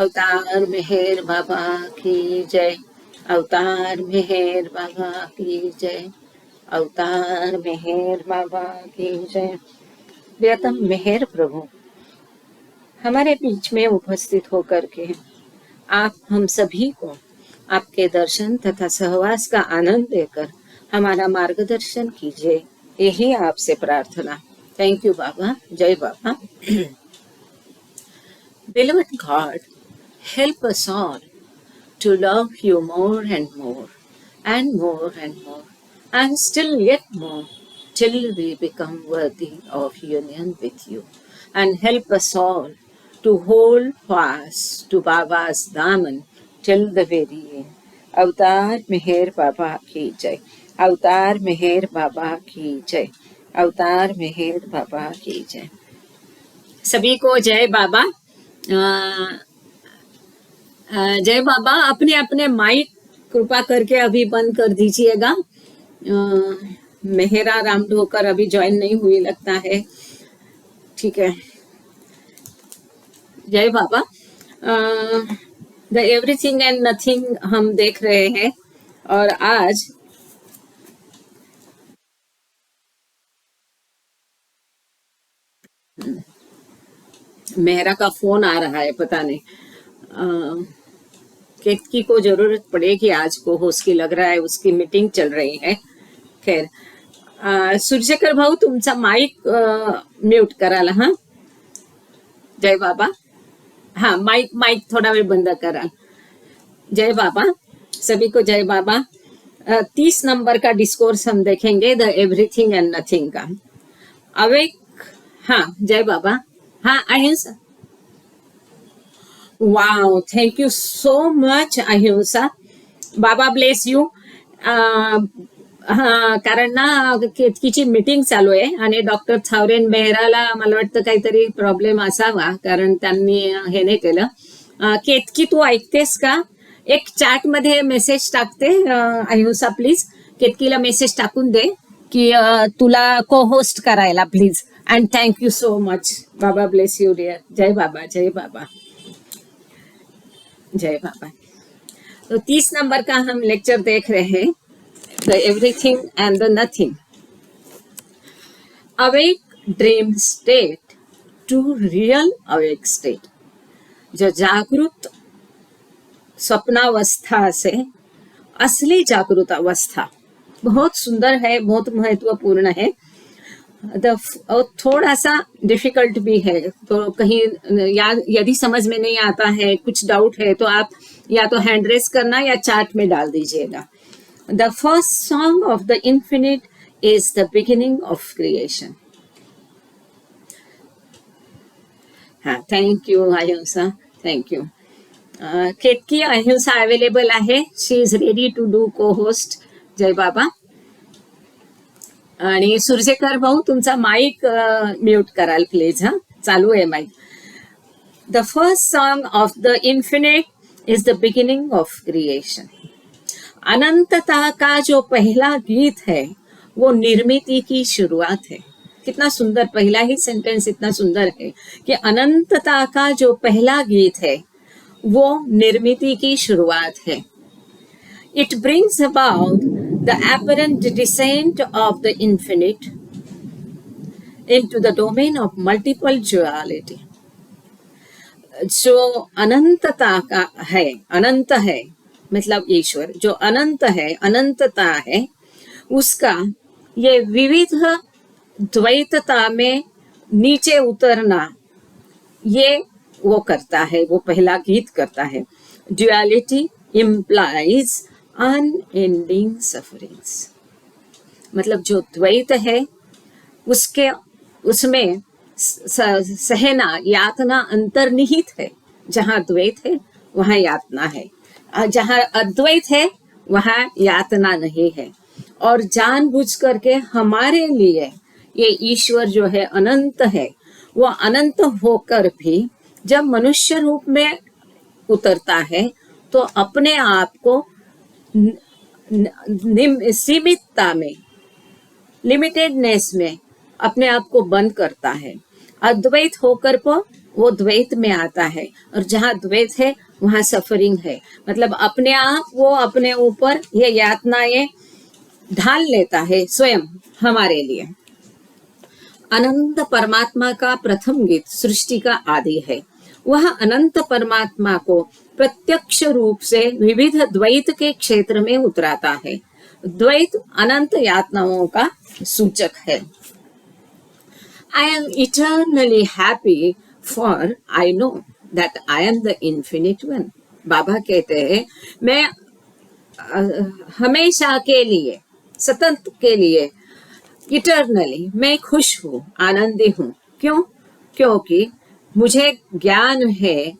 अवतार मेहर बाबा की जय। अवतार मेहर बाबा की जय। अवतार मेहर बाबा की जय। प्रियतम मेहर प्रभु हमारे बीच में उपस्थित होकर के आप हम सभी को आपके दर्शन तथा सहवास का आनंद देकर हमारा मार्गदर्शन कीजिए, यही आपसे प्रार्थना। थैंक यू बाबा। जय बाबा। Beloved God, help us all to love you more and more, and more and more, and still yet more, till we become worthy of union with you. And help us all to hold fast to Baba's daman till the very end. अवतार मेहर बाबा की जय। अवतार मेहर बाबा की जय। अवतार मेहर बाबा की जय। सभी को जय बाबा। जय बाबा। अपने अपने माइक कृपा करके अभी बंद कर दीजिएगा। मेहरा राम ढोकर अभी ज्वाइन नहीं हुई लगता है। ठीक है। जय बाबा। द एवरीथिंग एंड नथिंग हम देख रहे हैं और आज मेहरा का फोन आ रहा है, पता नहीं केतकी को जरूरत पड़ेगी आज को होस्ट की, लग रहा है उसकी मीटिंग चल रही है। खैर, सूर्यशेखर भाऊ तुमचा माइक म्यूट कराल। हाँ जय बाबा। हाँ माइक थोड़ा वेळ बंद करा। जय बाबा। सभी को जय बाबा। 30 नंबर का डिस्कोर्स हम देखेंगे, द एवरीथिंग एंड नथिंग का। अवेक। हाँ जय बाबा। हाँ अहिंसा। वाव, थैंक यू सो मच अहिंसा। बाबा ब्लेस यू। हा, कारण ना केतकीची मीटिंग चालू आहे आणि डॉक्टर थावरेन मेहराला मला वाटतं काहीतरी प्रॉब्लेम असावा, कारण त्यांनी हे नाही केलं। केतकी तू ऐकतेस का? एक चॅट मध्ये मेसेज टाकते अहिंसा, प्लीज केतकीला मेसेज टाकून दे की तुला को होस्ट करायला please. And thank you so much. Baba bless you dear. जय बाबा। जय बाबा। जय बाबा। तो 30 नंबर का हम लेक्चर देख रहे हैं, the everything and the nothing. Awake dream state to real awake state. जो जागृत स्वप्नावस्था से असली जागृत अवस्था बहुत सुंदर है, बहुत महत्वपूर्ण है। थोड़ा सा डिफिकल्ट भी है, तो कहीं यदि समझ में नहीं आता है, कुछ डाउट है, तो आप या तो हैंड रेस करना या चैट में डाल दीजिएगा। The first song of the infinite is the beginning of creation. हाँ thank you Ahimsa, thank you. Ketaki Ahimsa available आहे, she is ready to do co host. जय बाबा। आणि सूर्यशेखर भाऊ तुमचा माइक म्यूट कराल प्लीज। हाँ चालू है mic. The first song of the infinite is the beginning of creation. अनंतता का जो पहला गीत है वो निर्मिति की शुरुआत है। कितना सुंदर, पहला ही सेंटेंस इतना सुंदर है कि अनंतता का जो पहला गीत है वो निर्मिति की शुरुआत है। It brings about the apparent descent of the infinite into the domain of multiple duality. जो अनंतता का है, अनंत है मतलब ईश्वर, जो अनंत है, अनंतता है, उसका ये विविध द्वैतता में नीचे उतरना, ये वो करता है, वो पहला गीत करता है। Duality implies unending sufferings. मतलब जो द्वैत है उसके उसमें सहना, यातना अंतर्निहित है। जहाँ द्वैत है वहाँ यातना है, जहाँ अद्वैत है वहाँ यातना नहीं है। और जानबूझ करके हमारे लिए ये ईश्वर जो है अनंत है, वो अनंत होकर भी जब मनुष्य रूप में उतरता है तो अपने आप को सीमितता में, लिमिटेडनेस में अपने आप को बंद करता है। अद्वैत होकर को वो द्वैत में आता है, और जहाँ द्वैत है वहाँ सफरिंग है। मतलब अपने आप वो अपने ऊपर ये यातनाएं ढाल लेता है स्वयं हमारे लिए। अनंत परमात्मा का प्रथम गीत सृष्टि का आदि है। वह अनंत परमात्मा को प्रत्यक्ष रूप से विविध द्वैत के क्षेत्र में उतराता है। द्वैत अनंत यातनाओं का सूचक है। I am eternally happy for I know that I am the infinite one. बाबा कहते हैं मैं हमेशा के लिए, सतत के लिए, इटर्नली मैं खुश हूँ, आनंदी हूँ। क्यों? क्योंकि मुझे ज्ञान है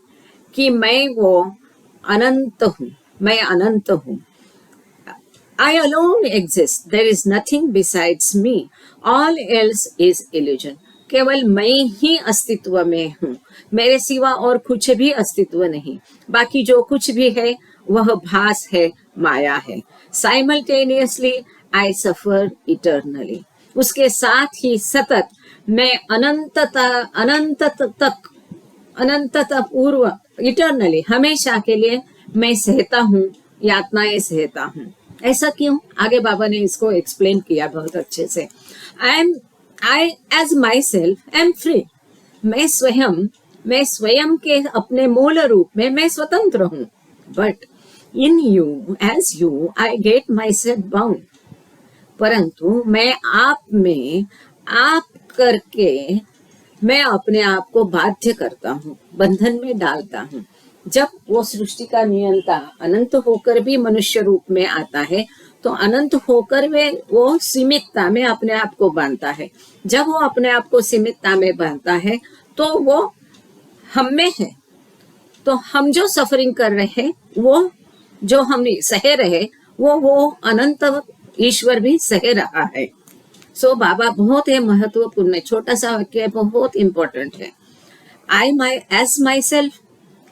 कि मैं वो अनंत हूँ, मैं अनंत हूँ। I alone exist. There is nothing besides me. All else is illusion. केवल मैं ही अस्तित्व में हूँ, मेरे सिवा और कुछ भी अस्तित्व नहीं। बाकी जो कुछ भी है वह भास है, माया है। Simultaneously, I suffer eternally. उसके साथ ही सतत मैं अनंतता पूर्व, इटर्नली, हमेशा के लिए मैं सहता हूँ, यातनाएं सहता हूँ। ऐसा क्यों? आगे बाबा ने इसको एक्सप्लेन किया बहुत अच्छे से। I as myself am free. मैं स्वयं के अपने मूल रूप में मैं स्वतंत्र हूँ। But in you, as you, I get myself bound. परंतु मैं आप में आप करके मैं अपने आप को बाध्य करता हूँ, बंधन में डालता हूँ। जब वो सृष्टि का नियंता अनंत होकर भी मनुष्य रूप में आता है तो अनंत होकर वो सीमितता में अपने आप को बांधता है। जब वो अपने आप को सीमितता में बांधता है तो वो हम में है। तो हम जो सफरिंग कर रहे हैं, वो जो हम सह रहे, वो अनंत ईश्वर भी सह रहा है। सो बाबा बहुत ही महत्वपूर्ण, छोटा सा वाक्य बहुत इंपॉर्टेंट है। as myself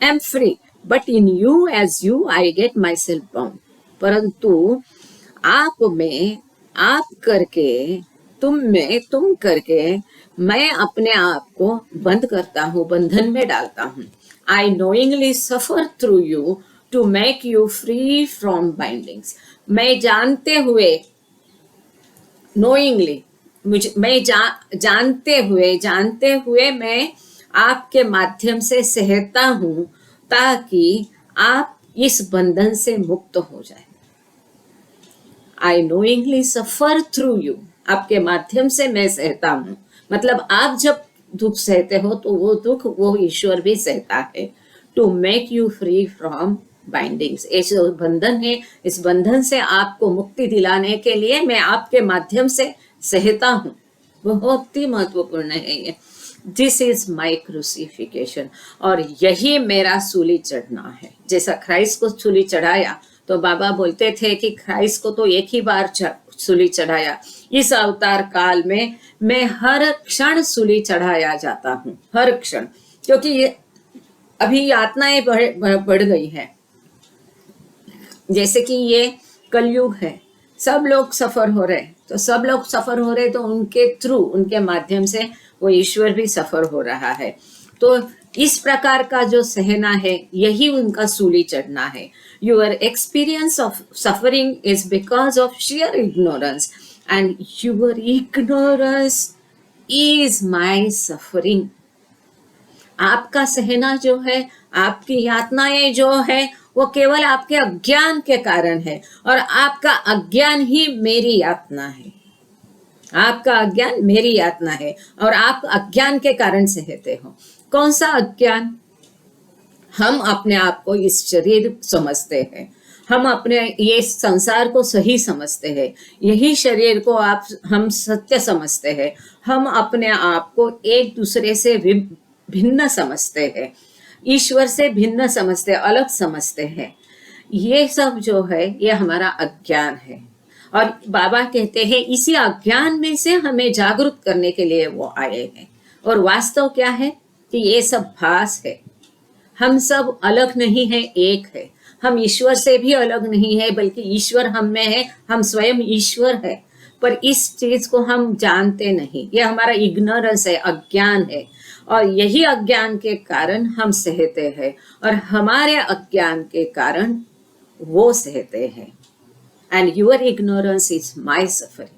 am free, but in you as you I get myself bound. परंतु आप में आप करके, तुम में तुम करके मैं अपने आप को बंद करता हूँ, बंधन में डालता हूँ। I knowingly suffer through you to make you free from bindings. मैं जानते हुए, knowingly, मैं जानते हुए मैं आपके माध्यम से सहता हूँ ताकि आप इस बंधन से मुक्त हो जाए। I knowingly suffer through you. आपके माध्यम से मैं सहता हूँ। मतलब आप जब दुख सहते हो तो वो दुख वो ईश्वर भी सहता है। To make you free from bindings. ये जो बंधन है, इस बंधन से आपको मुक्ति दिलाने के लिए मैं आपके माध्यम से सहता हूँ। बहुत ही महत्वपूर्ण है ये। This is my crucifixion. और यही मेरा सूली चढ़ना है। जैसा क्राइस्ट को सूली चढ़ाया तो बाबा बोलते थे कि क्राइस्ट को तो एक ही बार सूली चढ़ाया, इस अवतार काल में मैं हर क्षण सूली चढ़ाया जाता हूँ, हर क्षण। क्योंकि ये अभी यातनाएं बढ़ गई है। जैसे कि ये कलयुग है, सब लोग सफर हो रहे, तो सब लोग सफर हो रहे तो उनके थ्रू, उनके माध्यम से वो ईश्वर भी सफर हो रहा है। तो इस प्रकार का जो सहना है यही उनका सूली चढ़ना है। Your experience of suffering is because of share ignorance and your ignorance is my suffering. आपका सहना जो है, आपकी यातनाएं जो है, वो केवल आपके अज्ञान के कारण है, और आपका अज्ञान ही मेरी यातना है। आपका अज्ञान मेरी यातना है और आप अज्ञान के कारण सहते हो। कौन सा अज्ञान? हम अपने आप को इस शरीर समझते हैं, हम अपने ये संसार को सही समझते हैं, यही शरीर को हम सत्य समझते हैं। हम अपने आप को एक दूसरे से भिन्न समझते हैं, ईश्वर से भिन्न समझते हैं, अलग समझते हैं। ये सब जो है ये हमारा अज्ञान है। और बाबा कहते हैं इसी अज्ञान में से हमें जागरूक करने के लिए वो आए हैं। और वास्तव क्या है कि ये सब भास है। हम सब अलग नहीं है, एक है। हम ईश्वर से भी अलग नहीं है, बल्कि ईश्वर हम में है, हम स्वयं ईश्वर है। पर इस चीज को हम जानते नहीं, ये हमारा इग्नोरेंस है, अज्ञान है। और यही अज्ञान के कारण हम सहते हैं और हमारे अज्ञान के कारण वो सहते हैं. And your ignorance is my suffering.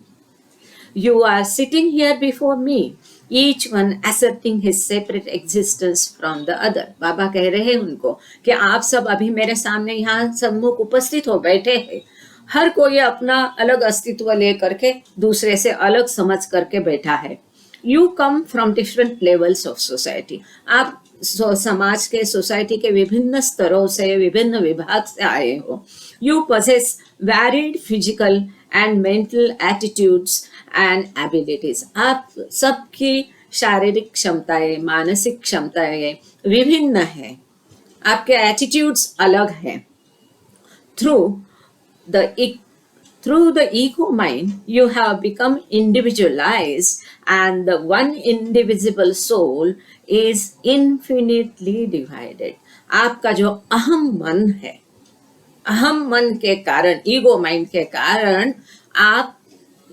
You are sitting here before me, each one asserting his separate existence from the other. बाबा कह रहे हैं उनको कि आप सब अभी मेरे सामने यहाँ सम्मुख उपस्थित हो बैठे हैं. हर कोई अपना अलग अस्तित्व लेकर के दूसरे से अलग समझ करके बैठा है. You come from different levels of society. आप समाज के सोसाइटी के विभिन्न स्तरों से विभिन्न विभाग से आए हो. You possess varied physical and mental attitudes and abilities. आप सबकी शारीरिक क्षमताएं मानसिक क्षमताएं विभिन्न हैं. आपके एटीट्यूड्स अलग हैं. Through the ego mind, you have become individualized, and the one indivisible soul is infinitely divided. आपका जो अहम मन है, अहम मन के कारण, ईगो माइंड के कारण आप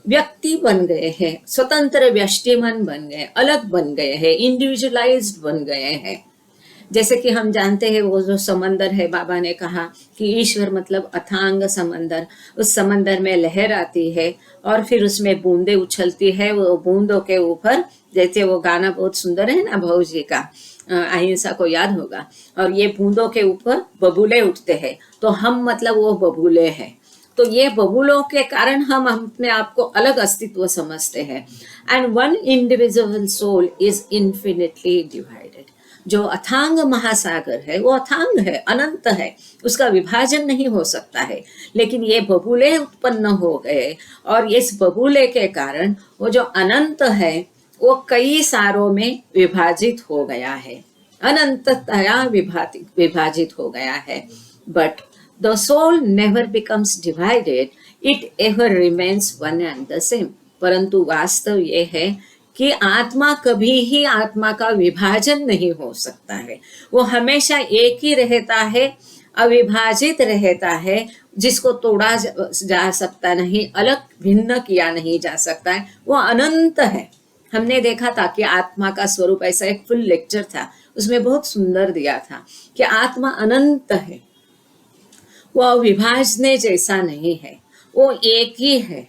व्यक्ति बन गए हैं, स्वतंत्र व्यष्टि मन बन गए, अलग बन गए हैं, इंडिविजुअलाइज्ड बन गए हैं. जैसे कि हम जानते हैं वो जो समंदर है, बाबा ने कहा कि ईश्वर मतलब अथांग समंदर. उस समंदर में लहर आती है और फिर उसमें बूंदे उछलती है. वो बूंदों के ऊपर, जैसे वो गाना बहुत सुंदर है ना भाऊ जी का, अहिंसा को याद होगा, और ये बूंदों के ऊपर बबूले उठते हैं, तो हम मतलब वो बबूले हैं. तो ये बबूलों के कारण हम अपने आप को अलग अस्तित्व समझते हैं. And one individual soul is infinitely divided. जो अथांग महासागर है वो अथांग है, अनंत है, उसका विभाजन नहीं हो सकता है. लेकिन ये बबूले उत्पन्न हो गए और इस बबूले के कारण वो जो अनंत है वो कई सारों में विभाजित हो गया है, अनंततया विभाजित हो गया है. But the soul never becomes divided, it ever remains one and the same. परंतु वास्तव ये है कि आत्मा कभी ही आत्मा का विभाजन नहीं हो सकता है. वो हमेशा एक ही रहता है, अविभाजित रहता है, जिसको तोड़ा जा सकता नहीं, अलग भिन्न किया नहीं जा सकता है. वो अनंत है. हमने देखा था कि आत्मा का स्वरूप, ऐसा एक फुल लेक्चर था, उसमें बहुत सुंदर दिया था कि आत्मा अनंत है, वो विभाजने जैसा नहीं है, वो एक ही है,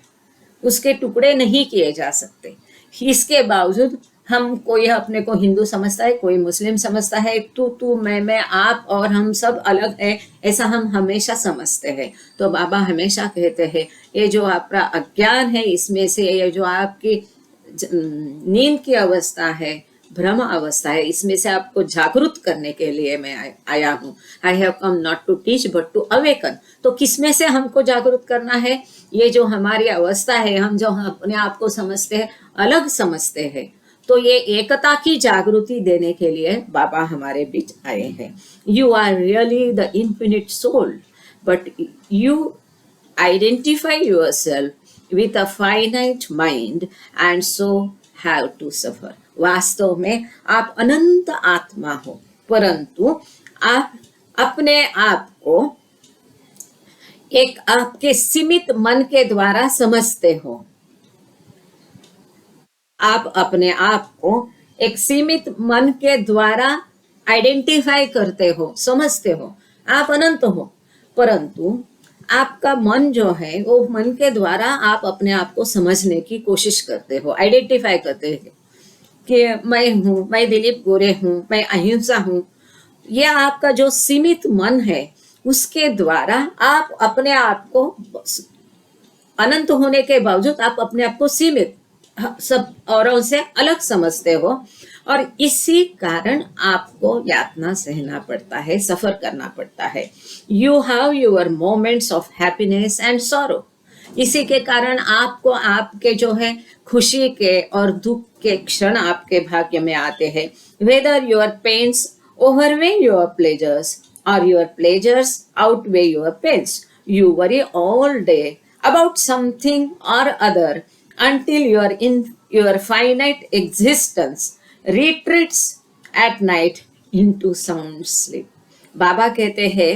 उसके टुकड़े नहीं किए जा सकते. इसके बावजूद हम, कोई अपने को हिंदू समझता है, कोई मुस्लिम समझता है, तू मैं आप और हम सब अलग है, ऐसा हम हमेशा समझते हैं. तो बाबा हमेशा कहते हैं ये जो आपका अज्ञान है, इसमें से ये जो आपकी नींद की अवस्था है, भ्रम अवस्था है, इसमें से आपको जागरूक करने के लिए मैं आया हूँ. I have come not to teach but to awaken. तो किसमें से हमको जागरूक करना है? ये जो हमारी अवस्था है, हम जो अपने आप को समझते हैं, अलग समझते हैं, तो ये एकता की जागृति देने के लिए बाबा हमारे बीच आए हैं. You are really the infinite soul, but you identify yourself with a finite mind and so have to suffer. वास्तव में आप अनंत आत्मा हो, परंतु आप अपने आप को एक आपके सीमित मन के द्वारा समझते हो. आप अपने आप को एक सीमित मन के द्वारा आइडेंटिफाई करते हो, समझते हो. आप अनंत हो, परंतु आपका मन जो है वो मन के द्वारा आप अपने आप को समझने की कोशिश करते हो, आइडेंटिफाई करते हो कि मैं हूँ, मैं दिलीप गोरे हूँ, मैं अहिंसा हूँ. यह आपका जो सीमित मन है उसके द्वारा आप अपने आप को, अनंत होने के बावजूद आप अपने आप को सीमित, सब औरों से अलग समझते हो, और इसी कारण आपको यातना सहना पड़ता है, सफर करना पड़ता है. You have your moments of happiness and sorrow. इसी के कारण आपको आपके जो है खुशी के और दुख के क्षण आपके भाग्य में आते हैं. Whether your pains overweigh your pleasures और your pleasures outweigh your pains, you worry all day about something और other until your finite existence retreats at night into sound sleep. बाबा कहते हैं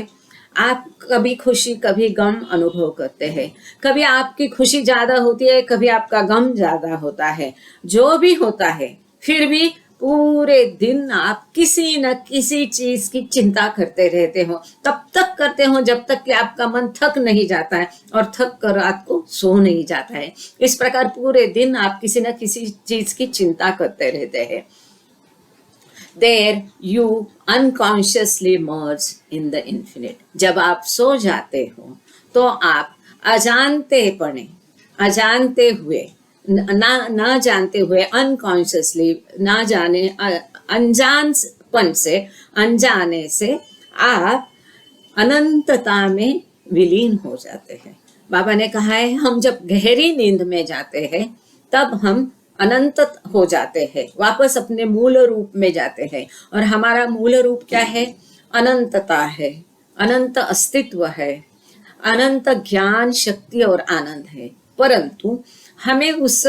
आप कभी खुशी कभी गम अनुभव करते हैं, कभी आपकी खुशी ज्यादा होती है, कभी आपका गम ज्यादा होता है. जो भी होता है फिर भी पूरे दिन आप किसी न किसी चीज की चिंता करते रहते हो, तब तक करते हो जब तक कि आपका मन थक नहीं जाता है, और थक कर रात को सो नहीं जाता है। इस प्रकार पूरे दिन आप किसी न किसी चीज की चिंता करते रहते हैं। There you unconsciously merge in the infinite. जब आप सो जाते हो तो आप अजानते हुए, ना जानते हुए, अनकॉन्शियसली, ना जाने, अनजानपन से, अनजाने से आप अनंतता में विलीन हो जाते हैं। बाबा ने कहा है हम जब गहरी नींद में जाते हैं तब हम अनंत हो जाते हैं, वापस अपने मूल रूप में जाते हैं। और हमारा मूल रूप क्या है? अनंतता है, अनंत अस्तित्व है, अनंत ज्ञान, शक्ति और आनंद है। परंतु हमें उस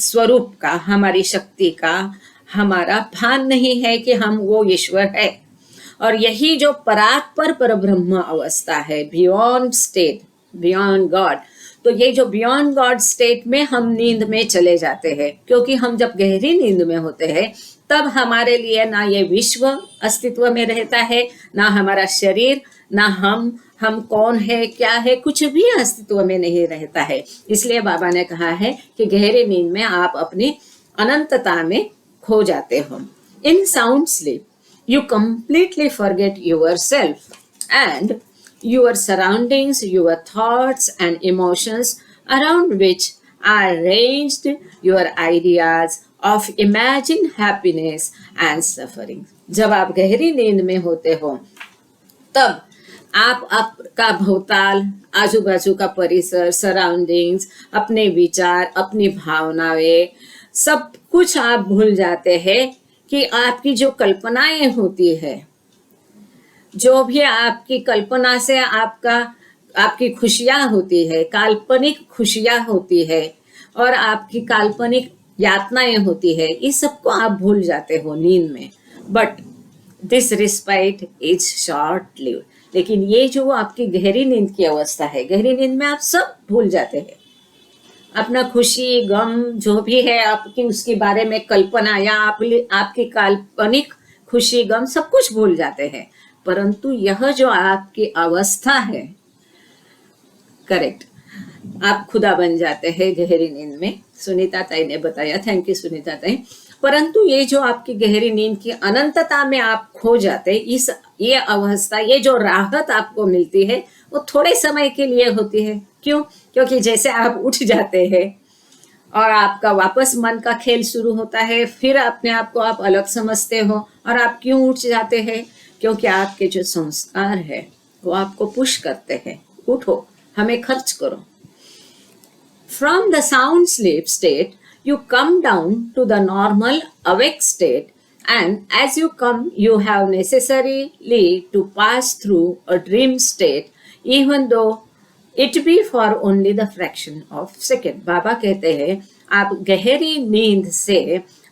स्वरूप का, हमारी शक्ति का हमारा भान नहीं है कि हम वो ईश्वर है। और यही जो परात्पर परब्रह्म अवस्था है, बियॉन्ड स्टेट, बियॉन्ड गॉड, तो ये जो बियॉन्ड गॉड स्टेट में हम नींद में चले जाते हैं। क्योंकि हम जब गहरी नींद में होते हैं तब हमारे लिए ना ये विश्व अस्तित्व में रहता है, ना हमारा शरीर, ना हम कौन है, क्या है, कुछ भी अस्तित्व में नहीं रहता है। इसलिए बाबा ने कहा है कि गहरी नींद में आप अपनी अनंतता में खो जाते हो। In sound sleep you completely forget yourself and your surroundings, your thoughts and emotions around which are ranged your ideas of imagined happiness and suffering. जब आप गहरी नींद में होते हो तब आप आपका भौताल, आजू बाजू का परिसर, सराउंडिंग्स, अपने विचार, अपनी भावनाएं, सब कुछ आप भूल जाते हैं कि आपकी जो कल्पनाएं होती है, जो भी आपकी कल्पना से आपकी खुशियां होती है, काल्पनिक खुशियां होती है और आपकी काल्पनिक यातनाएं होती है, इस सबको आप भूल जाते हो नींद में। But this respite is short live. लेकिन ये जो आपकी गहरी नींद की अवस्था है, गहरी नींद में आप सब भूल जाते हैं, अपना खुशी गम जो भी है आपकी, उसके बारे में कल्पना या आपकी काल्पनिक खुशी गम सब कुछ भूल जाते हैं। परंतु यह जो आपकी अवस्था है, करेक्ट, आप खुदा बन जाते हैं गहरी नींद में। सुनीता ताई ने बताया, थैंक यू सुनीता ताई। परंतु ये जो आपकी गहरी नींद की अनंतता में आप खो जाते, ये अवस्था, ये जो राहत आपको मिलती है वो थोड़े समय के लिए होती है। क्यों? क्योंकि जैसे आप उठ जाते हैं और आपका वापस मन का खेल शुरू होता है, फिर अपने आप को आप अलग समझते हो। और आप क्यों उठ जाते हैं? क्योंकि आपके जो संस्कार है वो आपको पुश करते हैं, उठो, हमें खर्च करो। From the sound sleep state, you come down to the normal awake state, and as you come, you have necessarily to pass through a dream state, even though it be for only the fraction of second. बाबा कहते हैं आप गहरी नींद से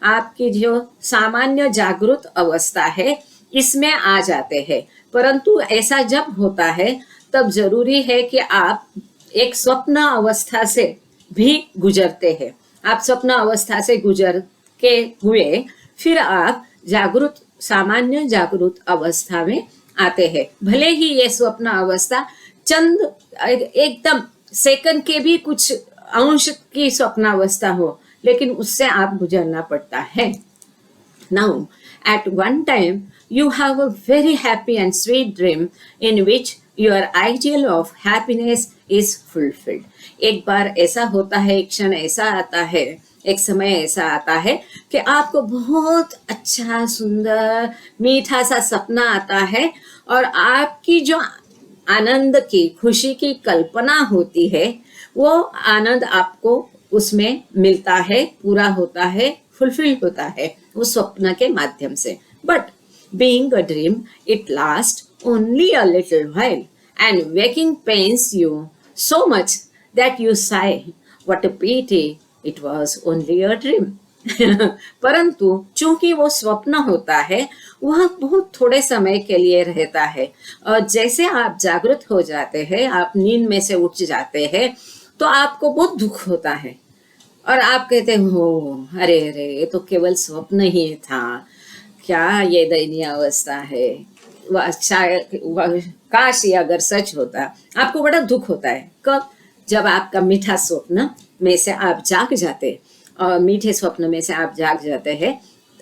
आपकी जो सामान्य जागृत अवस्था है इसमें आ जाते हैं। परंतु ऐसा जब होता है तब जरूरी है कि आप एक स्वप्न अवस्था से भी गुजरते हैं। आप स्वप्न अवस्था से गुजर के हुए फिर आप जागृत, सामान्य जागृत अवस्था में आते हैं। भले ही ये स्वप्न अवस्था चंद एकदम सेकंड के भी कुछ अंश की स्वप्नावस्था हो, लेकिन उससे आप गुजरना पड़ता है। Now, at one time, you have a very happy and sweet dream in which your ideal of happiness is fulfilled. एक बार ऐसा होता है, एक क्षण ऐसा आता है, एक समय ऐसा आता है कि आपको बहुत अच्छा, सुंदर, मीठा सा सपना आता है और आपकी जो आनंद की, खुशी की कल्पना होती है वो आनंद आपको उसमें मिलता है, पूरा होता है, फुलफिल होता है उस स्वप्न के माध्यम से। But being a dream it last only a little while and waking pains you so much that you say what a pity it was only a dream. परंतु चूंकि वो स्वप्न होता है वह बहुत थोड़े समय के लिए रहता है, और जैसे आप जागृत हो जाते हैं, आप नींद में से उठ जाते हैं, तो आपको बहुत दुख होता है और आप कहते हो अरे अरे ये तो केवल स्वप्न ही था, क्या ये दयनीय अवस्था है, काश ये अगर सच होता। आपको बड़ा दुख होता है कब, जब आपका मीठा स्वप्न में से आप जाग जाते, और मीठे स्वप्न में से आप जाग जाते हैं,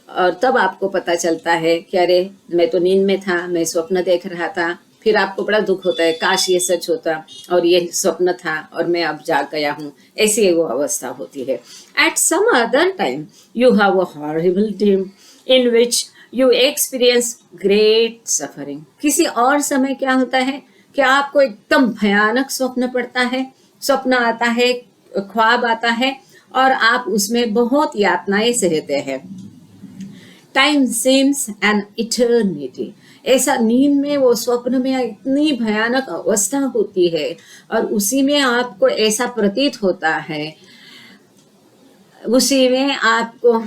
और तब आपको पता चलता है कि अरे मैं तो नींद में था, मैं स्वप्न देख रहा था। फिर आपको बड़ा दुख होता है, काश ये सच होता और ये स्वप्न था और मैं अब जाग गया हूँ। ऐसी वो अवस्था होती है। At some other time you have a horrible dream in which you experience great suffering. किसी और समय क्या होता है कि आपको एकदम भयानक स्वप्न पड़ता है, स्वप्न आता है, ख्वाब आता है, और आप उसमें बहुत यातनाएं सहते हैं। Time seems N eternity. ऐसा नींद में, वो स्वप्न में इतनी भयानक अवस्था होती है, और उसी में आपको ऐसा प्रतीत होता है, उसी में आपको,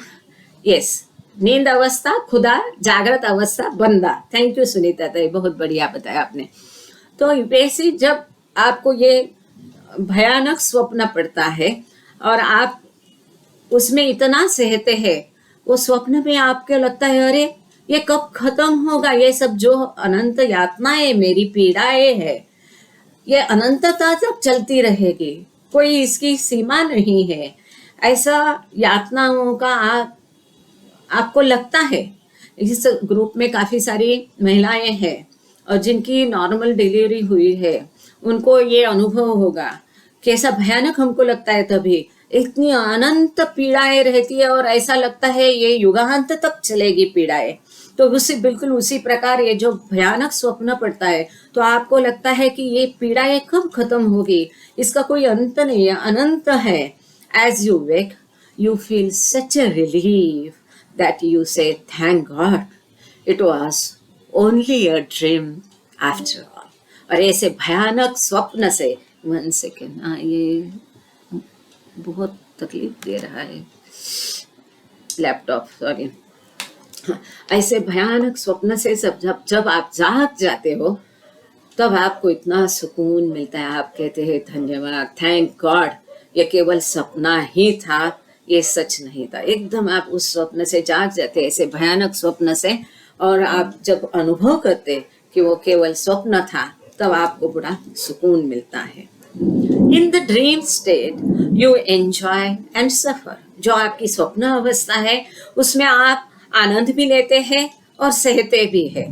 यस, नींद अवस्था खुदा, जागृत अवस्था बंदा। थैंक यू सुनीता, तो बहुत बढ़िया बताया आपने। तो वैसे जब आपको ये भयानक स्वप्न पड़ता है और आप उसमें इतना सहते हैं, वो स्वप्न में आपको लगता है अरे ये कब खत्म होगा, ये सब जो अनंत यातनाएं, मेरी पीड़ाएं है, ये अनंतता तक चलती रहेगी, कोई इसकी सीमा नहीं है। ऐसा यातनाओं का आपको लगता है। इस ग्रुप में काफी सारी महिलाएं हैं और जिनकी नॉर्मल डिलीवरी हुई है, उनको ये अनुभव होगा कैसा भयानक हमको लगता है। तभी इतनी अनंत पीड़ाएं रहती है और ऐसा लगता है ये युगांत तक चलेगी पीड़ाएं। तो उसी बिल्कुल उसी प्रकार ये जो भयानक स्वप्न पड़ता है, तो आपको लगता है कि ये पीड़ाएं कब खत्म होगी, इसका कोई अंत नहीं है, अनंत है। As you wake you feel such a relief that you say, thank God, it was only a dream after all. और ऐसे भयानक स्वप्न से, 1 सेकेंड, ये बहुत तकलीफ दे रहा है लैपटॉप, सॉरी। ऐसे भयानक स्वप्न से जब आप जाग जाते हो, तब आपको इतना सुकून मिलता है। आप कहते हैं धन्यवाद, थैंक गॉड, ये केवल सपना ही था, ये सच नहीं था। एकदम आप उस स्वप्न से जाग जाते, ऐसे भयानक स्वप्न से, और आप जब अनुभव करते कि वो केवल स्वप्न था, तब आपको बड़ा सुकून मिलता है। In the dream state you enjoy and सफर। जो आपकी स्वप्न अवस्था है, उसमें आप आनंद भी लेते हैं और सहते भी हैं।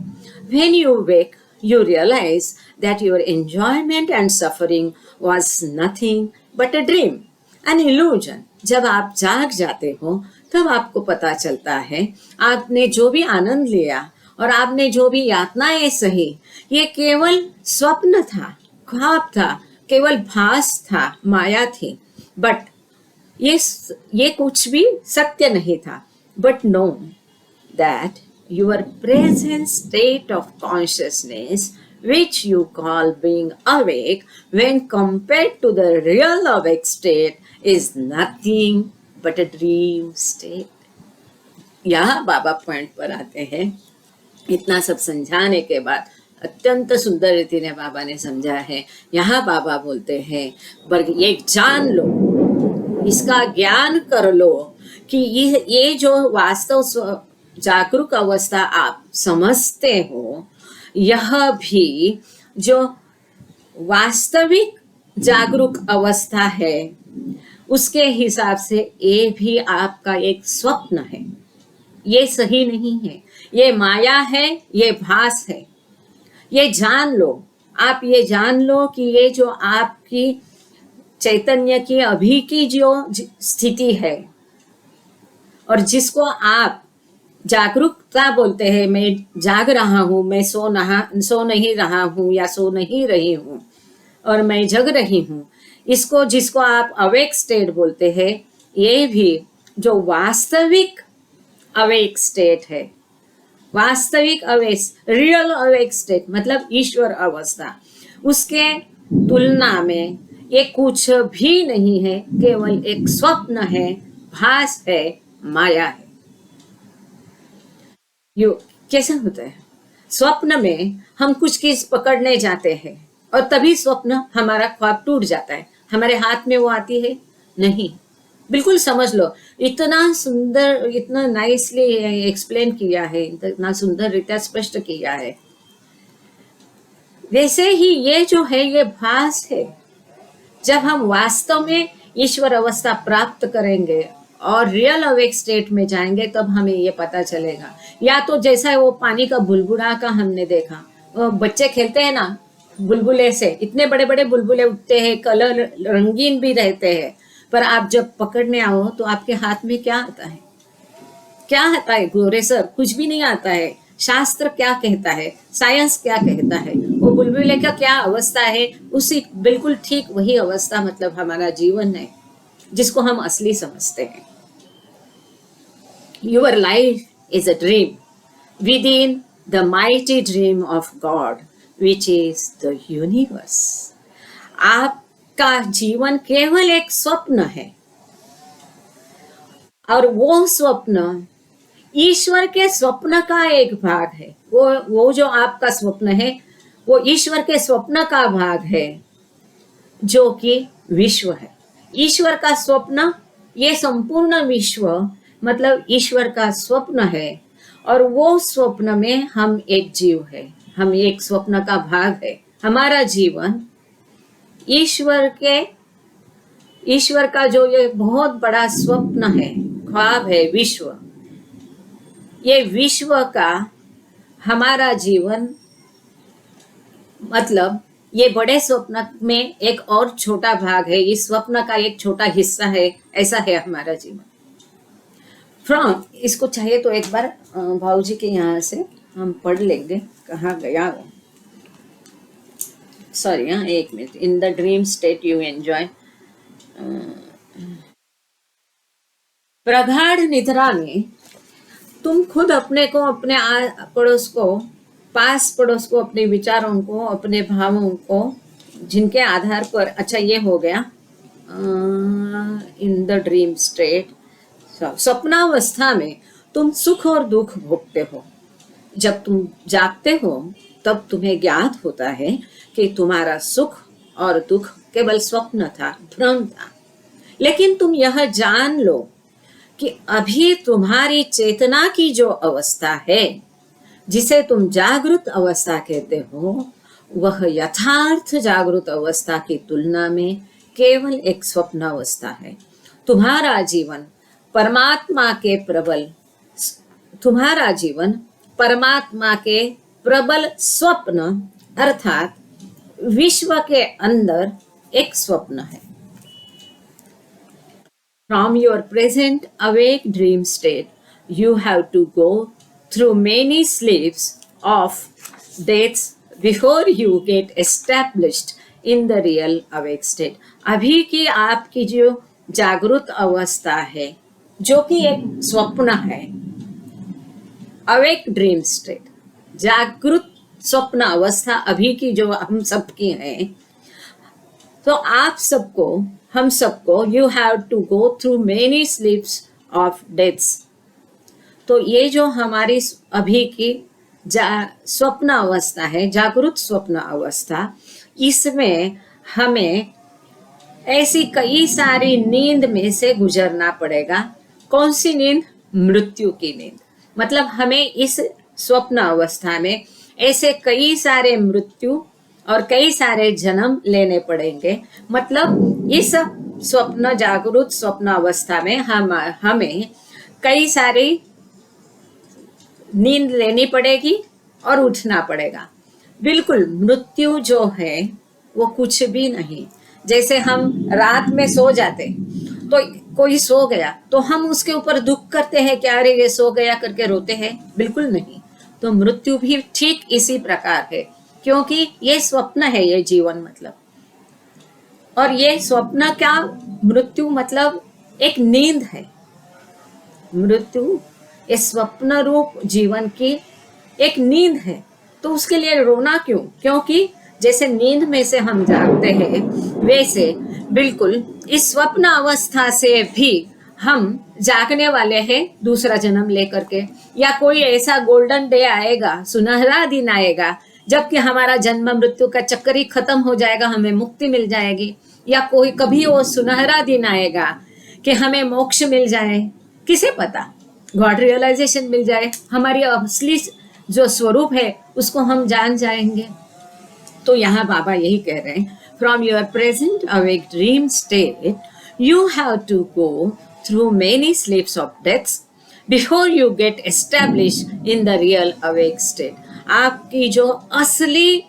When you wake you realize that your enjoyment and suffering was nothing but a dream, an illusion. जब आप जाग जाते हो, तब आपको पता चलता है आपने जो भी आनंद लिया और आपने जो भी यातनाएं सही, ये केवल स्वप्न था, ख्वाब था, केवल भास था, माया थी। बट ये कुछ भी सत्य नहीं था। But know that your present state of consciousness, which you call being awake, when compared to the real awake state, is nothing but a dream state. यहाँ बाबा पॉइंट पर आते हैं। इतना सब समझाने के बाद अत्यंत सुंदर रीति ने बाबा ने समझा है। यहाँ बाबा बोलते हैं, ये जान लो, इसका ज्ञान कर लो कि ये जो वास्तव जागरूक अवस्था आप समझते हो, यह भी जो वास्तविक जागरूक अवस्था है, उसके हिसाब से ये भी आपका एक स्वप्न है। ये सही नहीं है, ये माया है, ये भास है। ये जान लो, आप ये जान लो कि ये जो आपकी चैतन्य की अभी की जो स्थिति है, और जिसको आप जागरूकता बोलते हैं, मैं जाग रहा हूँ, मैं सो नहीं रहा हूँ या सो नहीं रही हूँ, और मैं जग रही हूँ, इसको जिसको आप अवेक स्टेट बोलते हैं, ये भी जो वास्तविक अवेक स्टेट है, वास्तविक अवेक, रियल अवेक स्टेट मतलब ईश्वर अवस्था, उसके तुलना में ये कुछ भी नहीं है, केवल एक स्वप्न है, भास है, माया है। कैसा होता है, स्वप्न में हम कुछ चीज पकड़ने जाते हैं और तभी स्वप्न हमारा ख्वाब टूट जाता है। हमारे हाथ में वो आती है नहीं, बिल्कुल समझ लो, इतना सुंदर, इतना नाइसली एक्सप्लेन किया है, इतना सुंदर रीत्या स्पष्ट किया है। वैसे ही ये जो है ये भास है। जब हम वास्तव में ईश्वर अवस्था प्राप्त करेंगे और रियल अवेक स्टेट में जाएंगे तब हमें ये पता चलेगा। या तो जैसा वो पानी का बुलबुला का हमने देखा, वो बच्चे खेलते हैं ना बुलबुले से, इतने बड़े बड़े बुलबुले उठते हैं, कलर रंगीन भी रहते हैं, पर आप जब पकड़ने आओ तो आपके हाथ में क्या आता है? क्या आता है गोरे सर? कुछ भी नहीं आता है। शास्त्र क्या कहता है, साइंस क्या कहता है, वो बुलबुले का क्या अवस्था है, उसी बिल्कुल ठीक वही अवस्था मतलब हमारा जीवन है, जिसको हम असली समझते हैं। Your life is a dream with in the mighty dream of God which is the universe. आपका जीवन केवल एक स्वप्न है, और वो स्वप्न ईश्वर के स्वप्न का एक भाग है। वो जो आपका स्वप्न है वो ईश्वर के स्वप्न का भाग है, जो कि विश्व है। ईश्वर का स्वप्न, ये संपूर्ण विश्व मतलब ईश्वर का स्वप्न है, और वो स्वप्न में हम एक जीव है, हम एक स्वप्न का भाग है। हमारा जीवन ईश्वर का जो ये बहुत बड़ा स्वप्न है, ख्वाब है, विश्व, ये विश्व का हमारा जीवन मतलब ये बड़े स्वप्न में एक और छोटा भाग है, इस स्वप्न का एक छोटा हिस्सा है, ऐसा है हमारा जीवन। फ्रॉम इसको चाहिए तो एक बार भाऊजी के यहाँ से हम पढ़ लेंगे, कहाँ गया वो, सॉरी हाँ एक minute. In the dream state you enjoy, प्रगाढ़ निद्रा में तुम खुद अपने को, अपने पड़ोस को, पास पड़ोस को, अपने विचारों को, अपने भावों को, जिनके आधार पर, अच्छा ये हो गया इन द ड्रीम स्टेट, स्वप्नावस्था में तुम सुख और दुख भोगते हो। जब तुम जागते हो तब तुम्हें ज्ञात होता है कि तुम्हारा सुख और दुख केवल स्वप्न था, भ्रम था। लेकिन तुम यह जान लो कि अभी तुम्हारी चेतना की जो अवस्था है, जिसे तुम जागृत अवस्था कहते हो, वह यथार्थ जागृत अवस्था की तुलना में केवल एक स्वप्न अवस्था है। तुम्हारा जीवन परमात्मा के प्रबल स्वप्न अर्थात विश्व के अंदर एक स्वप्न है। From your present awake dream state, you have to go through many sleeps of deaths before you get established in the real awake state. अभी की आपकी जो जागृत अवस्था है, जो कि एक स्वप्न है, अवेक ड्रीम स्टेट, जागृत स्वप्न अवस्था अभी की जो हम सबकी है, तो आप सबको, हम सबको, you have to go through many sleeps of deaths. तो ये जो हमारी अभी की स्वप्न अवस्था है, जागृत स्वप्न अवस्था, इसमें हमें ऐसी कई सारी नींद में से गुजरना पड़ेगा। कौन सी नींद? मृत्यु की नींद। मतलब हमें इस स्वप्न अवस्था में ऐसे कई सारे मृत्यु और कई सारे जन्म लेने पड़ेंगे। मतलब इस स्वप्न, जागृत स्वप्न अवस्था में हमें कई सारी नींद लेनी पड़ेगी और उठना पड़ेगा। बिल्कुल मृत्यु जो है वो कुछ भी नहीं। जैसे हम रात में सो जाते, तो कोई सो गया तो हम उसके ऊपर दुख करते हैं कि अरे ये सो गया करके रोते हैं, बिल्कुल नहीं। तो मृत्यु भी ठीक इसी प्रकार है, क्योंकि ये स्वप्न है, ये जीवन मतलब। और ये स्वप्न क्या, मृत्यु मतलब एक नींद है। मृत्यु ये स्वप्न रूप जीवन की एक नींद है। तो उसके लिए रोना क्यों? क्योंकि जैसे नींद में से हम जागते हैं, वैसे बिल्कुल इस स्वप्न अवस्था से भी हम जागने वाले हैं दूसरा जन्म लेकर के। या कोई ऐसा गोल्डन डे आएगा, सुनहरा दिन आएगा, जबकि हमारा जन्म मृत्यु का चक्कर ही खत्म हो जाएगा, हमें मुक्ति मिल जाएगी। या कोई कभी वो सुनहरा दिन आएगा कि हमें मोक्ष मिल जाए, किसे पता, गॉड रियलाइजेशन मिल जाए, हमारी असली जो स्वरूप है उसको हम जान जाएंगे। तो यहाँ बाबा यही कह रहे हैं, from your present awake dream state you have to go through many sleeps of deaths before you get establish in the real awake state. आपकी जो असली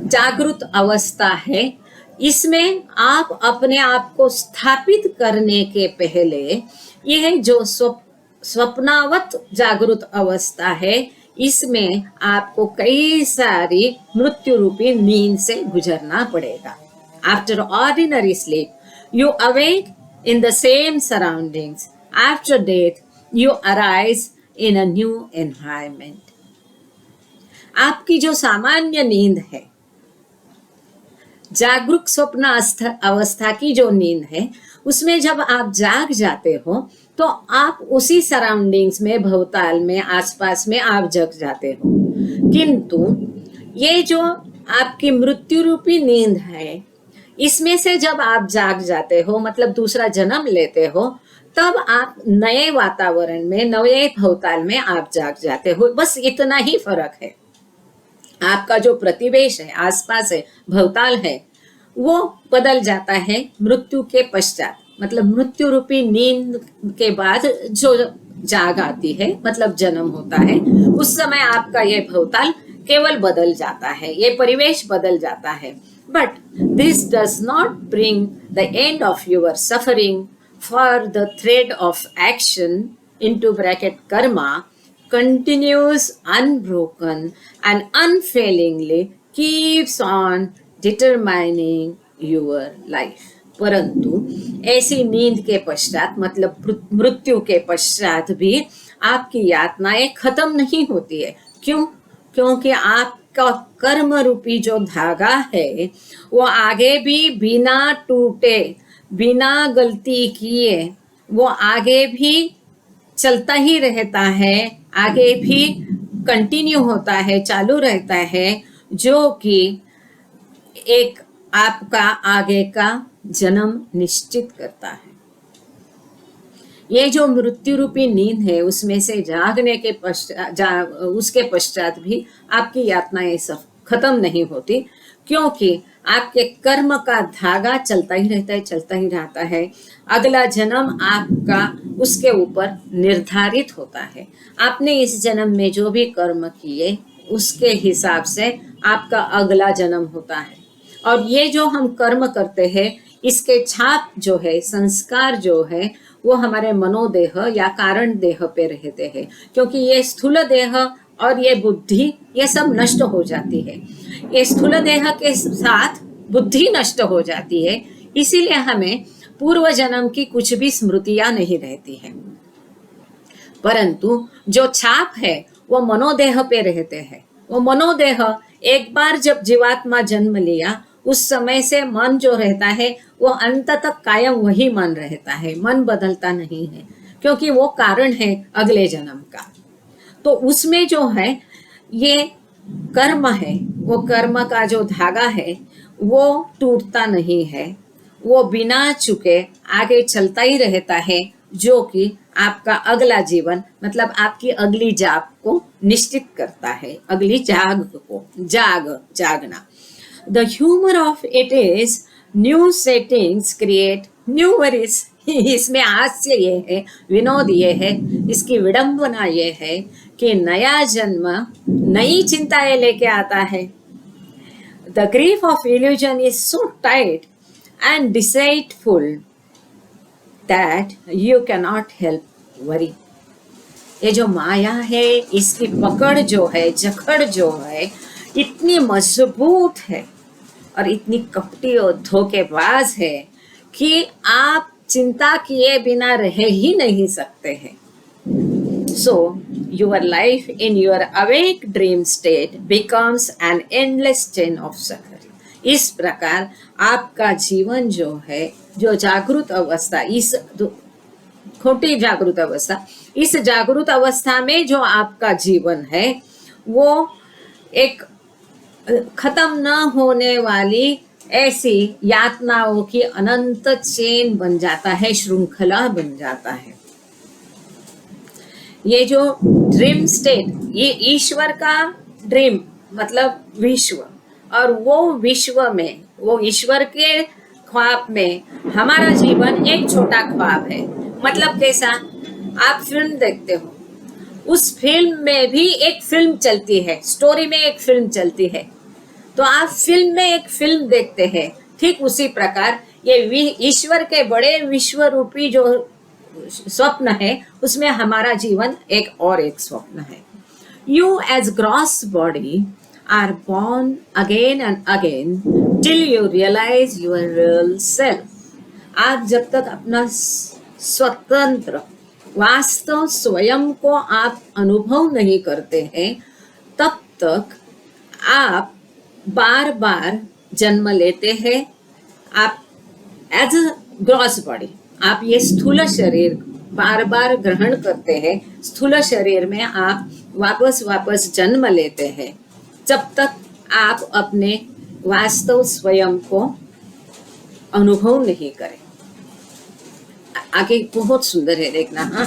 जागृत अवस्था है, इसमें आप अपने आप को स्थापित करने के पहले यह जो स्वप्नावत जागृत अवस्था है, इसमें आपको कई सारी मृत्यु रूपी नींद से गुजरना पड़ेगा। After ordinary sleep you awake in the same surroundings, after death you arise in a new environment. आपकी जो सामान्य नींद है, जागरूक स्वप्न अवस्था की जो नींद है, उसमें जब आप जाग जाते हो तो आप उसी सराउंडिंग्स में, भवताल में, आसपास में आप जग जाते हो। किंतु ये जो आपकी मृत्यु रूपी नींद है, इसमें से जब आप जाग जाते हो, मतलब दूसरा जन्म लेते हो, तब आप नए वातावरण में, नए भवताल में आप जाग जाते हो। बस इतना ही फर्क है। आपका जो प्रतिवेश है, आसपास है, भवताल है, वो बदल जाता है मृत्यु के पश्चात, मतलब मृत्यु रूपी नींद के बाद जो जाग आती है, मतलब जन्म होता है, उस समय आपका ये भवताल केवल बदल जाता है, ये परिवेश बदल जाता है। But this does not bring the end of your suffering, for the thread of action into bracket Karma continues unbroken and unfailingly keeps on determining your life। परंतु ऐसी नींद के पश्चात, मतलब मृत्यु के पश्चात भी आपकी यातनाएं खत्म नहीं होती है। क्यों? क्योंकि आपका कर्म रूपी जो धागा है, वो आगे भी बिना टूटे, बिना गलती किए, वो आगे भी चलता ही रहता है, आगे भी कंटिन्यू होता है, चालू रहता है, जो कि एक आपका आगे का जन्म निश्चित करता है। ये जो मृत्यु रूपी नींद है, उसमें से जागने के पश्चात, उसके पश्चात भी आपकी यातनाएं सब खत्म नहीं होती, क्योंकि आपके कर्म का धागा चलता ही रहता है, चलता ही रहता है। अगला जन्म आपका उसके ऊपर निर्धारित होता है। आपने इस जन्म में जो भी कर्म किए, उसके हिसाब से आपका अगला जन्म होता है। और ये जो हम कर्म करते हैं, इसके छाप जो है, संस्कार जो है, वो हमारे मनोदेह या कारण देह पे रहते हैं, क्योंकि ये स्थूल देह और ये बुद्धि, ये सब नष्ट हो जाती है। ये स्थूल देह के साथ बुद्धि नष्ट हो जाती है, इसीलिए हमें पूर्व जन्म की कुछ भी स्मृतियां नहीं रहती है। परंतु जो छाप है वो मनोदेह पे रहते हैं। वो मनोदेह एक बार जब जीवात्मा जन्म लिया, उस समय से मन जो रहता है वो अंत तक कायम वही मन रहता है, मन बदलता नहीं है, क्योंकि वो कारण है अगले जन्म का। तो उसमें जो है ये कर्म है, वो कर्म का जो धागा है वो टूटता नहीं है, वो बिना चुके आगे चलता ही रहता है, जो कि आपका अगला जीवन, मतलब आपकी अगली जाग को निश्चित करता है, अगली जाग को, जागना। The humor of it is new settings create new worries। इसमें हास्य ये है, विनोद ये है, इसकी विडंबना ये है कि नया जन्म नई चिंताएं लेके आता है। The grief of illusion is so tight and deceitful that you cannot help worry। ये जो माया है, इसकी पकड़ जो है, जकड़ जो है, इतनी मजबूत है और इतनी कपटी और धोखेबाज है कि आप चिंता किए बिना रह ही नहीं सकते हैं। So your life in your awake dream state becomes an endless chain of suffering। इस प्रकार आपका जीवन जो है, जो जागृत अवस्था, इस खोटी जागृत अवस्था, इस जागृत अवस्था में जो आपका जीवन है, वो एक खत्म न होने वाली ऐसी यातनाओं की अनंत चेन बन जाता है, श्रृंखला बन जाता है। ये जो ड्रीम स्टेट, ये ईश्वर का ड्रीम मतलब विश्व, और वो विश्व में, वो ईश्वर के ख्वाब में हमारा जीवन एक छोटा ख्वाब है। मतलब कैसा? आप फिल्म देखते हो, उस फिल्म में भी एक फिल्म चलती है, स्टोरी में एक फिल्म चलती है, तो आप फिल्म में एक फिल्म देखते हैं। ठीक उसी प्रकार ये ईश्वर के बड़े विश्व रूपी जो स्वप्न है, उसमें हमारा जीवन एक और एक स्वप्न है। You as gross body are born again and again till you realize your real self। आप जब तक अपना स्वतंत्र वास्तव स्वयं को आप अनुभव नहीं करते हैं, तब तक आप बार बार जन्म लेते हैं। आप एज अ ग्रॉस बॉडी, आप ये स्थूल शरीर बार बार ग्रहण करते हैं, स्थूल शरीर में आप वापस वापस जन्म लेते हैं, जब तक आप अपने वास्तव स्वयं को अनुभव नहीं करें। आगे बहुत सुंदर है, देखना। हाँ,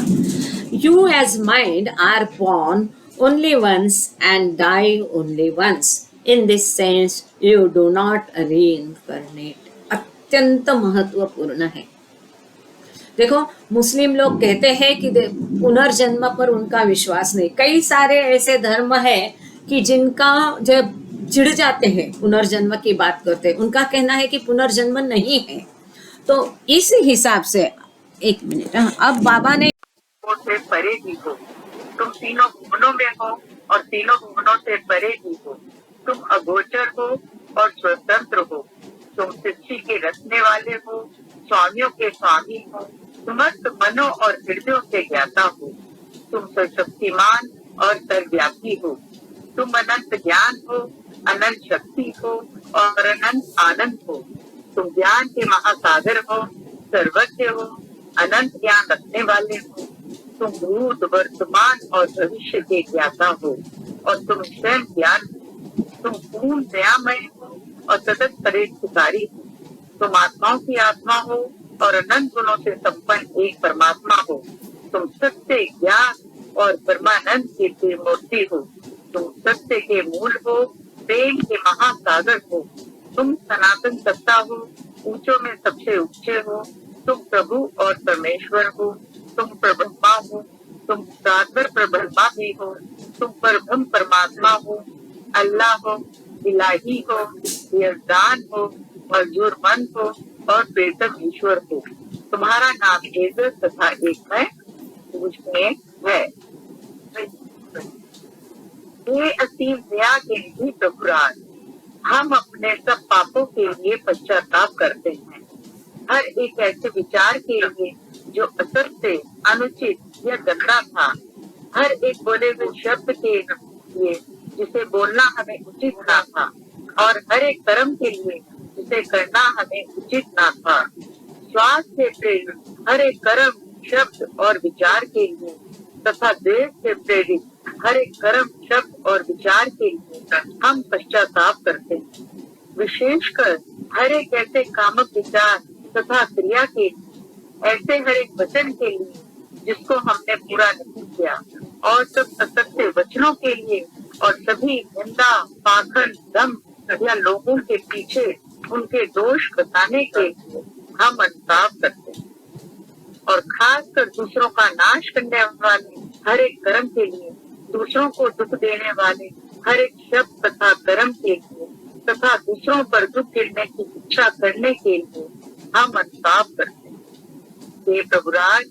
you as mind are born only once and die only once। in this sense you do not reincarnate। अत्यंत महत्वपूर्ण है। देखो, मुस्लिम लोग कहते हैं कि पुनर्जन्म पर उनका विश्वास नहीं। कई सारे ऐसे धर्म है कि जिनका जब चिढ़ जाते हैं पुनर्जन्म की बात करते हैं, उनका कहना है कि पुनर्जन्म नहीं है। तो इस हिसाब से, एक मिनट, अब बाबा ने से परे भी हो, तुम तीनों भुवनों में हो और तीनों भुवनों से परे भी हो, तुम अगोचर हो और स्वतंत्र हो, तुम सृष्टि के रचने वाले हो, स्वामियों के स्वामी हो, समस्त मनों और हृदयों से ज्ञाता हो, तुम सर्वशक्तिमान और सर्वव्यापी हो, तुम अनंत ज्ञान हो, अनंत शक्ति हो और अनंत आनंद हो, तुम ज्ञान के महासागर हो, सर्वज्ञ हो, अनंत ज्ञान रखने वाले हो, तुम भूत वर्तमान और भविष्य के ज्ञाता हो और तुम स्वयं ज्ञान हो, तुम पूर्ण दयामय हो और सतत परोपकारी हो, तुम आत्माओं की आत्मा हो और अनंत गुणों से संपन्न एक परमात्मा हो, तुम सत्य ज्ञान और परमानंद की मूर्ति हो, तुम सत्य के मूल हो, प्रेम के महासागर हो, तुम सनातन सत्ता हो, ऊंचों में सबसे ऊंचे हो, तुम प्रभु और परमेश्वर हो, तुम परब्रह्मा हो, तुम सागर परब्रह्मा भी हो, तुम परब्रह्म परमात्मा हो, अल्लाह हो, इलाही हो, यजदान हो, मजूरमंद हो और प्रेतक ईश्वर हो। तुम्हारा नाम एक तथा एक है, मुझ में है। ये असीम दया के लिए प्रभुराज, हम अपने सब पापों के लिए पश्चाताप करते हैं। हर एक ऐसे विचार के लिए जो असत्य, अनुचित या गंदा था, हर एक बोले हुए शब्द के लिए जिसे बोलना हमें उचित ना था, और हर एक कर्म के लिए जिसे करना हमें उचित ना था, श्वास से प्रेरित हर एक कर्म, शब्द और विचार के लिए तथा देश से प्रेरित हर एक कर्म, शब्द और विचार के लिए हम पश्चाताप करते हैं। विशेषकर हर एक ऐसे कामक विचार तथा क्रिया के, ऐसे हर एक वचन के लिए जिसको हमने पूरा नहीं किया, और सब असत्य वचनों के लिए और सभी निंदा, पाखंड, दम या लोगों के पीछे उनके दोष बताने के लिए हम अनुताप करते हैं। और खासकर दूसरों का नाश करने वाले हर एक कर्म के लिए, दूसरों को दुख देने वाले हर एक शब्द तथा कर्म के लिए तथा दूसरों पर दुख गिरने की इच्छा करने के लिए हम अनुताप करते हैं। हे प्रभुराज,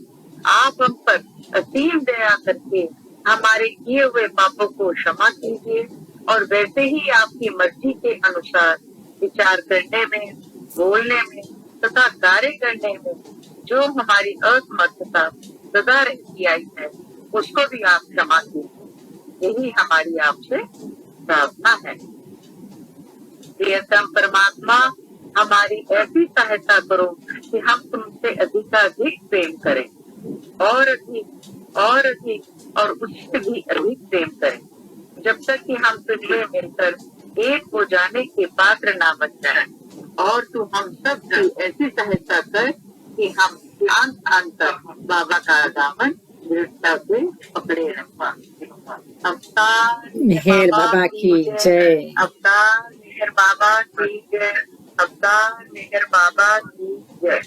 आप हम पर असीम दया करके हमारे किए हुए पापों को क्षमा कीजिए, और वैसे ही आपकी मर्जी के अनुसार विचार करने में, बोलने में तथा कार्य करने में जो हमारी असमर्थता सदा रहती आई है, उसको भी आप क्षमा कीजिए। यही हमारी आपसे प्रार्थना है। प्रियतम परमात्मा, हमारी ऐसी सहायता करो कि हम तुमसे अधिकाधिक प्रेम करें, और अधिक और अधिक और उससे भी अधिक प्रेम करें, जब तक कि हम तुझे मिलकर एक हो जाने के पात्र ना बन जाए, और तू हम सब की ऐसी सहायता कर कि हम अंत तक बाबा का दामन दृढ़ता से पकड़े रखा। अवतार मेहर बाबा की जय। अवतार मेहर बाबा की जय। अवतार मेहर बाबा की जय।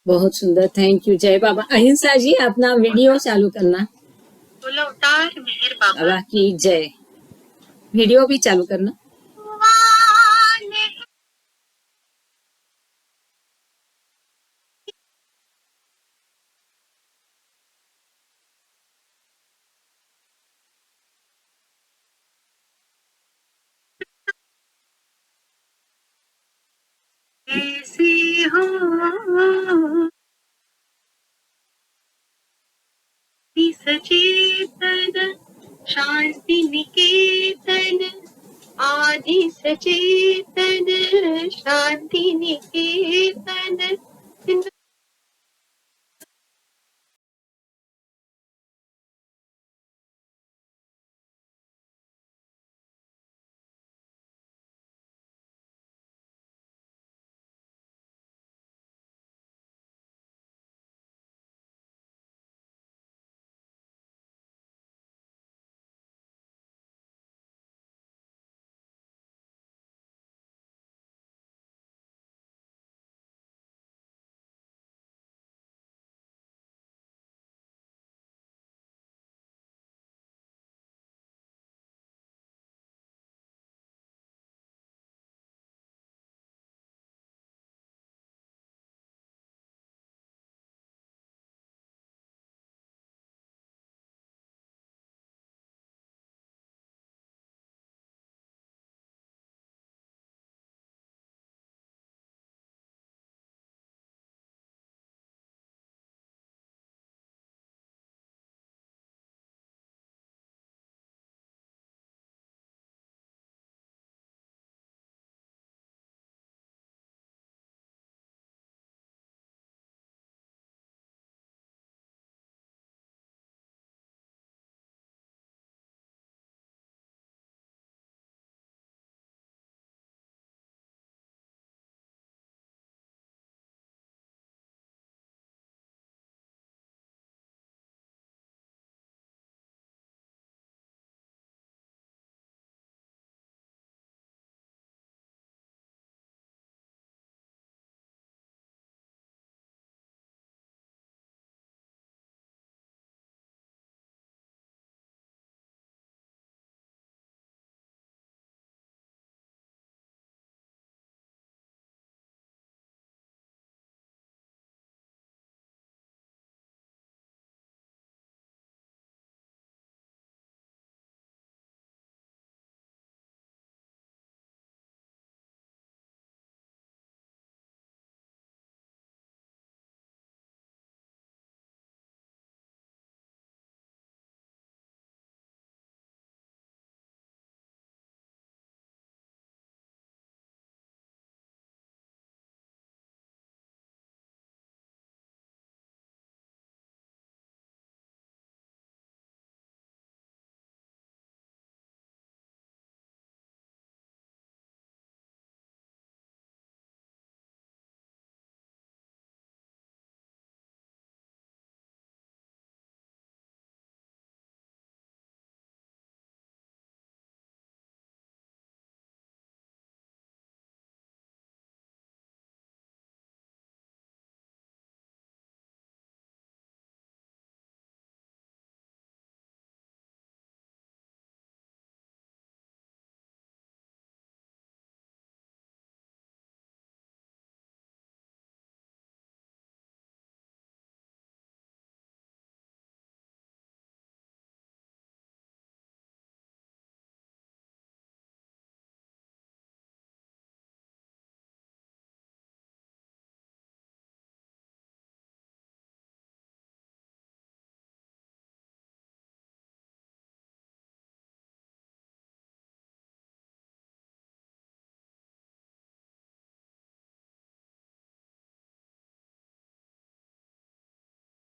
बहुत सुंदर, थैंक यू। जय बाबा। अहिंसा जी, अपना वीडियो चालू करना। बोलो अवतार मेहर बाबा बाबा की जय। वीडियो भी चालू करना। ऐसी हो सचेतन शांति निकेतन, आदि सचेतन शांति निकेतन,